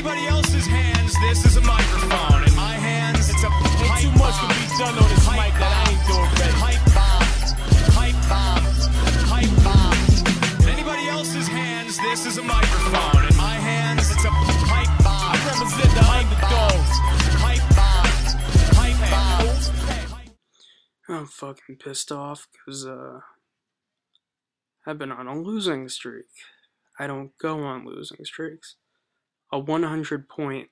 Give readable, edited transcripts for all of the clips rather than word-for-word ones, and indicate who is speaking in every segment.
Speaker 1: anybody else's hands, this is a microphone. In my hands, it's a pipe bomb.
Speaker 2: Too much can be done on this mic that I ain't doing ready.
Speaker 1: Pipe bombs, pipe bombs, pipe bombs. In anybody else's hands, this is a microphone. In my hands, it's a pipe bomb.
Speaker 2: I represent the underdogs.
Speaker 1: Pipe bombs, pipe bombs.
Speaker 3: I'm fucking pissed off because I've been on a losing streak. I don't go on losing streaks. A 100-point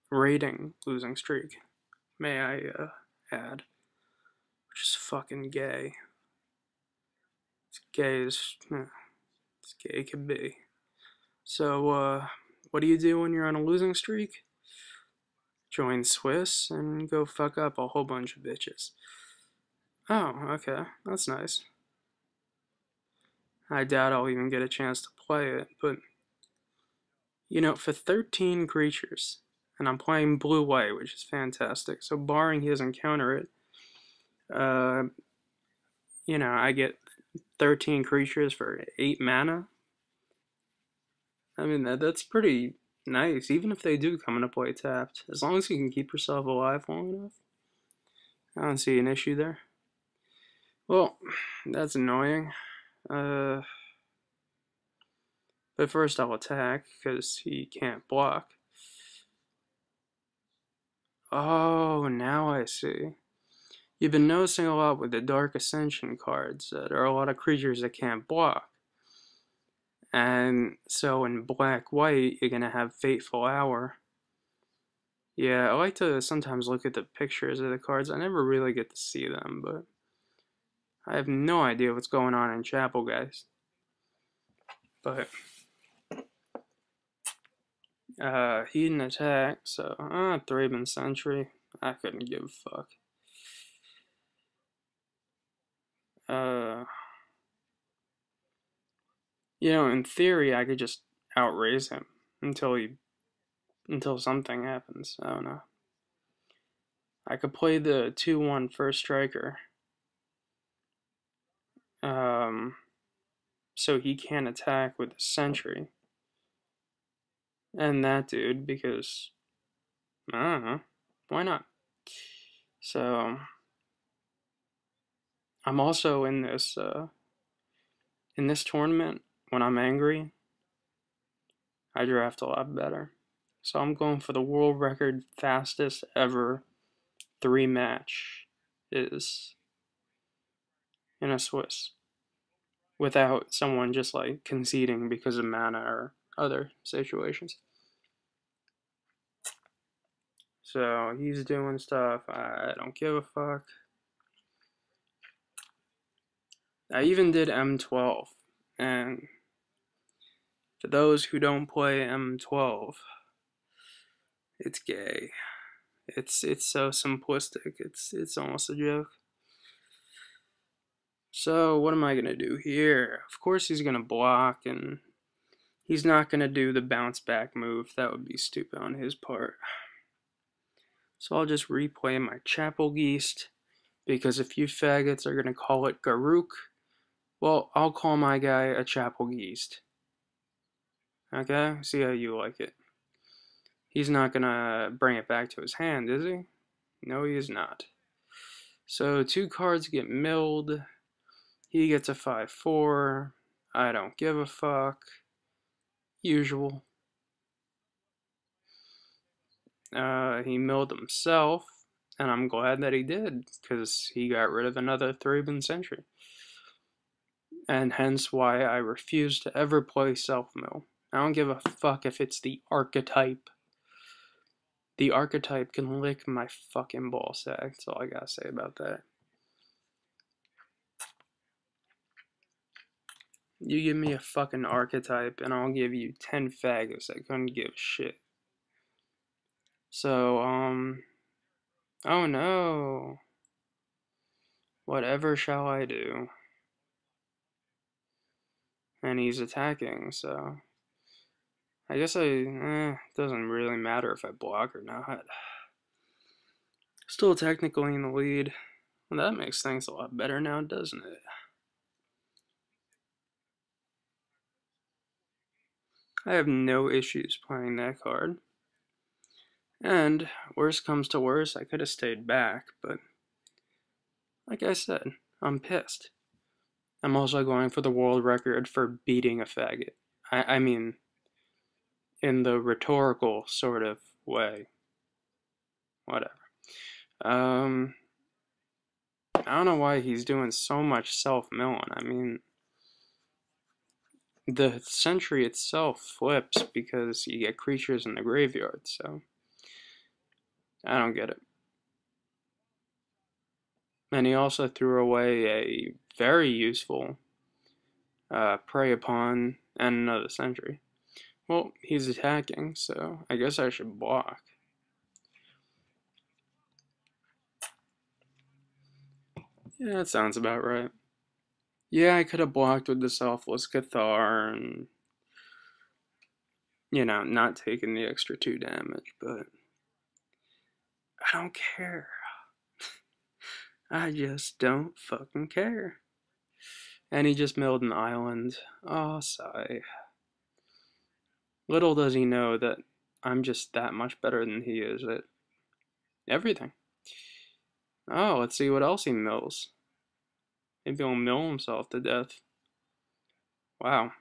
Speaker 3: rating losing streak, may I add, which is fucking gay. It's gay as it's gay can be. So, what do you do when you're on a losing streak? Join Swiss and go fuck up a whole bunch of bitches. Oh, okay, that's nice. I doubt I'll even get a chance to play it, but you know, for 13 creatures, and I'm playing blue-white, which is fantastic, so barring he doesn't counter it, you know, I get 13 creatures for 8 mana. I mean, that's pretty nice, even if they do come into play tapped. As long as you can keep yourself alive long enough, I don't see an issue there. Well, that's annoying. But first I'll attack, because he can't block. Oh, now I see. You've been noticing a lot with the Dark Ascension cards that there are a lot of creatures that can't block. And so in black-white, you're going to have Fateful Hour. Yeah, I like to sometimes look at the pictures of the cards. I never really get to see them, but I have no idea what's going on in Chapel, guys. But he didn't attack, so Thraben Sentry. I couldn't give a fuck. You know, in theory, I could just outraise him until something happens. I don't know. I could play the 2/1 first striker. So he can't attack with the Sentry. And that dude, because I don't know, why not? So I'm also in this tournament. When I'm angry, I draft a lot better. So I'm going for the world record fastest ever 3-match is in a Swiss, without someone just like conceding because of mana or other situations. So he's doing stuff, I don't give a fuck. I even did M12, and for those who don't play M12, it's gay. It's so simplistic, it's almost a joke. So what am I gonna do here? Of course he's gonna block, and he's not gonna do the bounce back move. That would be stupid on his part. So I'll just replay my Chapel Geist, because if you faggots are gonna call it Garuk, well, I'll call my guy a Chapel Geist. Okay? See how you like it. He's not gonna bring it back to his hand, is he? No, he is not. So 2 cards get milled. He gets a 5/4. I don't give a fuck. Usual. He milled himself, and I'm glad that he did, because he got rid of another Thraben Sentry. And hence why I refuse to ever play self-mill. I don't give a fuck if it's the archetype. The archetype can lick my fucking ballsack. That's all I gotta say about that. You give me a fucking archetype, and I'll give you 10 faggots that couldn't give a shit. So, oh no. Whatever shall I do? And he's attacking, so I guess it doesn't really matter if I block or not. Still technically in the lead. Well, that makes things a lot better now, doesn't it? I have no issues playing that card. And worst comes to worst, I could have stayed back, but like I said, I'm pissed. I'm also going for the world record for beating a faggot. I mean, in the rhetorical sort of way. Whatever. I don't know why he's doing so much self-milling. I mean, the Sentry itself flips because you get creatures in the graveyard, so I don't get it. And he also threw away a very useful Prey Upon and another Sentry. Well, he's attacking, so I guess I should block. Yeah, that sounds about right. Yeah, I could have blocked with the Selfless Cathar and, you know, not taking the extra 2 damage, but I don't care. I just don't fucking care. And he just milled an island. Oh, sigh. Little does he know that I'm just that much better than he is at everything. Oh, let's see what else he mills. Maybe he'll mill himself to death. Wow.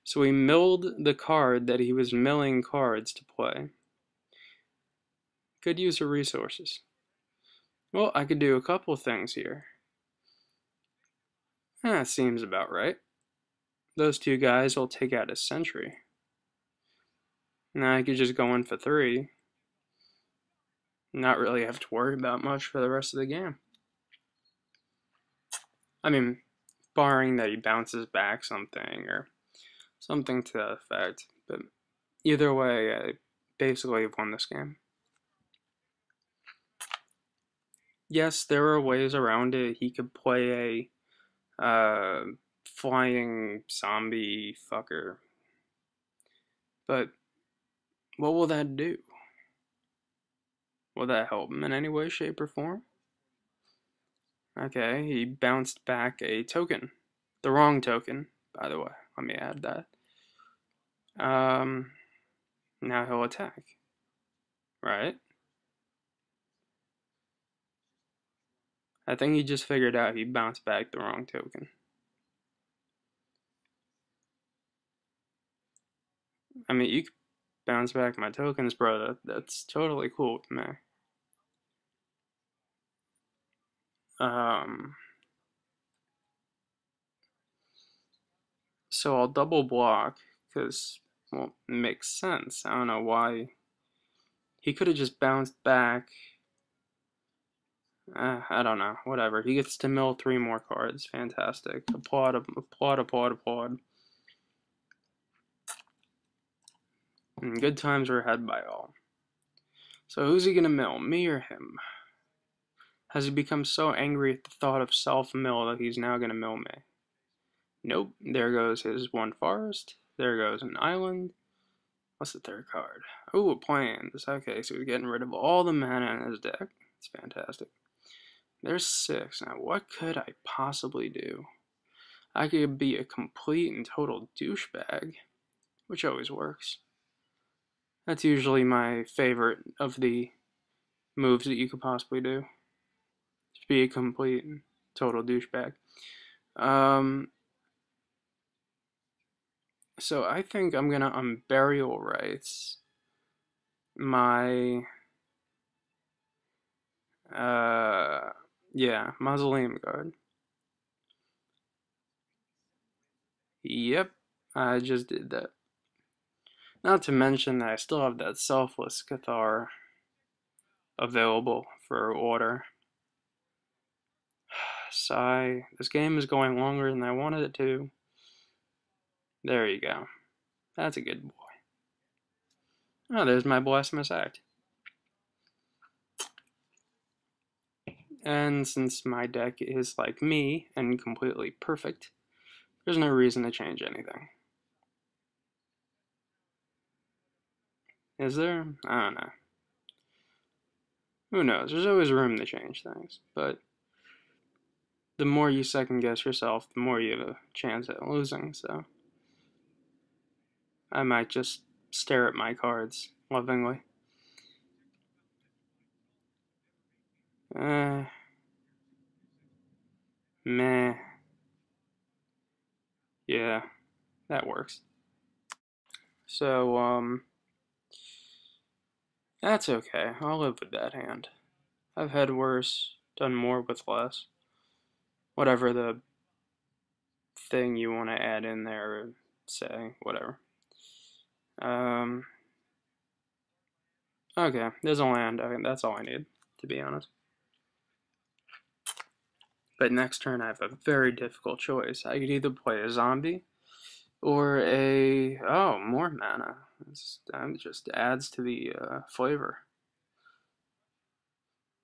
Speaker 3: So he milled the card that he was milling cards to play. Good use of resources. Well, I could do a couple things here. That seems about right. Those 2 guys will take out a Sentry. Now I could just go in for 3. Not really have to worry about much for the rest of the game. I mean, barring that he bounces back something or something to that effect. But either way, I basically have won this game. Yes, there are ways around it. He could play a flying zombie fucker. But what will that do? Will that help him in any way, shape, or form? Okay, he bounced back a token. The wrong token, by the way. Let me add that. Now he'll attack. Right? I think he just figured out he bounced back the wrong token. I mean, you could bounce back my tokens, bro. That's totally cool with me. So I'll double block, because, well, it makes sense. I don't know why. He could have just bounced back. I don't know. Whatever. He gets to mill 3 more cards. Fantastic. Applaud, applaud, applaud, applaud. And good times were had by all. So who's he gonna mill? Me or him? Has he become so angry at the thought of self-mill that he's now gonna mill me? Nope. There goes his 1 forest. There goes an island. What's the 3rd card? Oh, plans. Okay, so he's getting rid of all the mana in his deck. It's fantastic. There's 6. Now, what could I possibly do? I could be a complete and total douchebag, which always works. That's usually my favorite of the moves that you could possibly do. To be a complete and total douchebag. So I think I'm gonna Unburial Rites my yeah, Mausoleum Guard. Yep, I just did that. Not to mention that I still have that Selfless Cathar available for order. Sigh. This game is going longer than I wanted it to. There you go. That's a good boy. Oh, there's my Blasphemous Act. And since my deck is like me and completely perfect, there's no reason to change anything. Is there? I don't know. Who knows? There's always room to change things, but the more you second guess yourself, the more you have a chance at losing, so. I might just stare at my cards lovingly. Meh. Yeah, that works. So, that's okay. I'll live with that hand. I've had worse, done more with less. Whatever the thing you want to add in there, say, whatever. Okay, there's a land. I mean, that's all I need, to be honest. But next turn I have a very difficult choice. I could either play a zombie or a... Oh, more mana. That just adds to the flavor.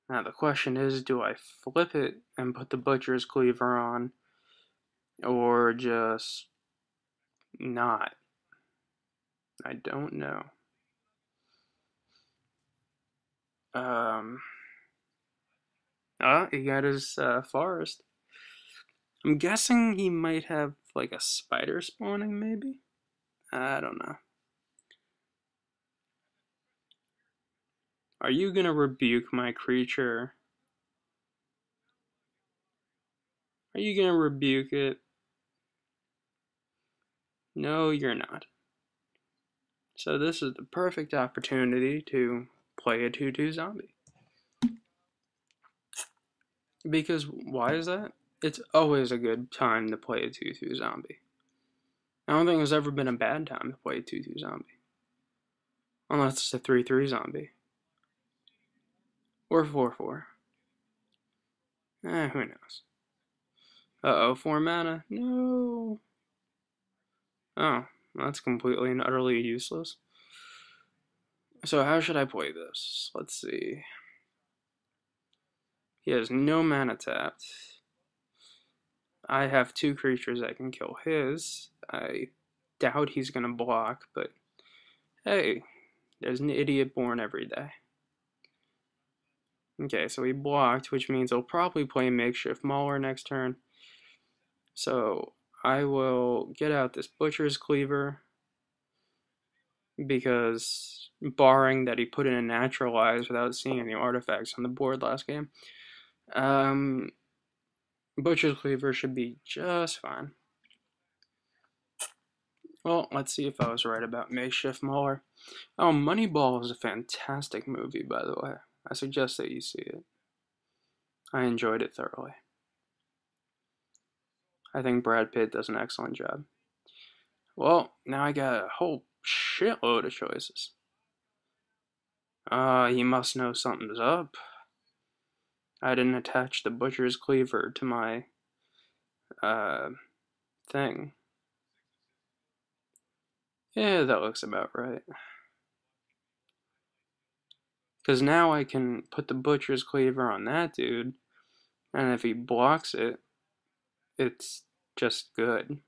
Speaker 3: Now the question is, do I flip it and put the Butcher's Cleaver on, or just not? I don't know. He got his forest. I'm guessing he might have like a spider spawning, maybe? I don't know. Are you gonna rebuke my creature? Are you gonna rebuke it? No, you're not. So this is the perfect opportunity to play a 2/2 zombie. Because why is that? It's always a good time to play a 2/2 zombie. I don't think there's ever been a bad time to play a 2/2 zombie. Unless it's a 3/3 zombie. Or 4/4. Who knows? Uh-oh, 4 mana? No! Oh, that's completely and utterly useless. So how should I play this? Let's see. He has no mana tapped. I have 2 creatures that can kill his. I doubt he's gonna block, but hey, there's an idiot born every day. Okay, so he blocked, which means he'll probably play Makeshift Mauler next turn. So I will get out this Butcher's Cleaver, because barring that he put in a Naturalize without seeing any artifacts on the board last game, Butcher's Cleaver should be just fine. Well, let's see if I was right about Makeshift Mauler. Oh, Moneyball is a fantastic movie, by the way. I suggest that you see it. I enjoyed it thoroughly. I think Brad Pitt does an excellent job. Well, now I got a whole shitload of choices. He must know something's up. I didn't attach the Butcher's Cleaver to my, thing. Yeah, that looks about right. Because now I can put the Butcher's Cleaver on that dude, and if he blocks it, it's just good.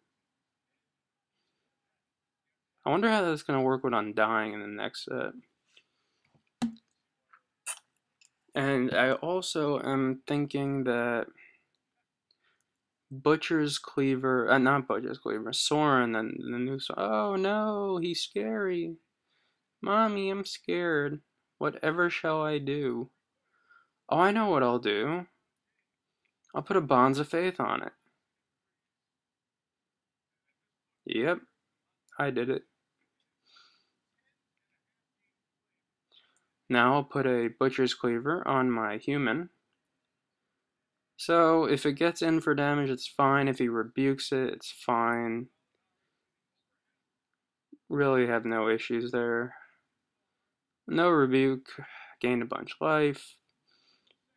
Speaker 3: I wonder how that's going to work with Undying in the next set. And I also am thinking that Butcher's Cleaver, not Butcher's Cleaver, Soren, and the new Soren. Oh no, he's scary. Mommy, I'm scared. Whatever shall I do? Oh, I know what I'll do. I'll put a Bonds of Faith on it. Yep, I did it. Now I'll put a Butcher's Cleaver on my human. So if it gets in for damage, it's fine. If he rebukes it, it's fine. Really have no issues there. No rebuke, gained a bunch of life.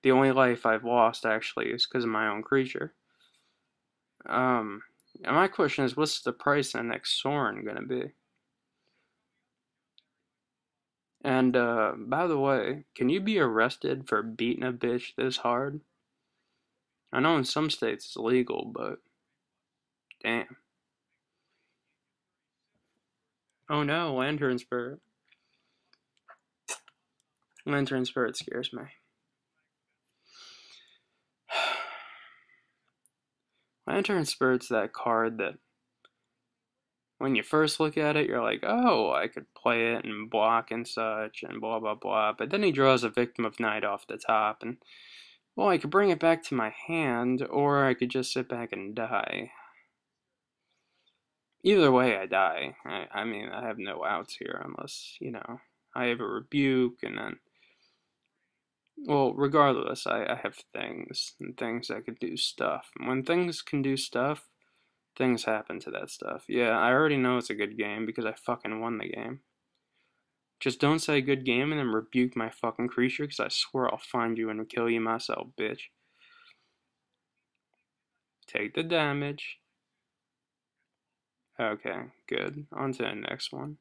Speaker 3: The only life I've lost, actually, is because of my own creature. And my question is, what's the price of the next Soren gonna be? And, by the way, can you be arrested for beating a bitch this hard? I know in some states it's illegal, but damn. Oh no, Lantern Spirit. Lantern Spirit scares me. Lantern Spirit's that card that, when you first look at it, you're like, oh, I could play it and block and such and blah blah blah. But then he draws a Victim of Night off the top, and well, I could bring it back to my hand, or I could just sit back and die. Either way, I die. I mean, I have no outs here unless, you know, I have a rebuke, and then, well, regardless, I have things, and things that could do stuff. And when things can do stuff, things happen to that stuff. Yeah, I already know it's a good game because I fucking won the game. Just don't say good game and then rebuke my fucking creature, because I swear I'll find you and kill you myself, bitch. Take the damage. Okay, good. On to the next one.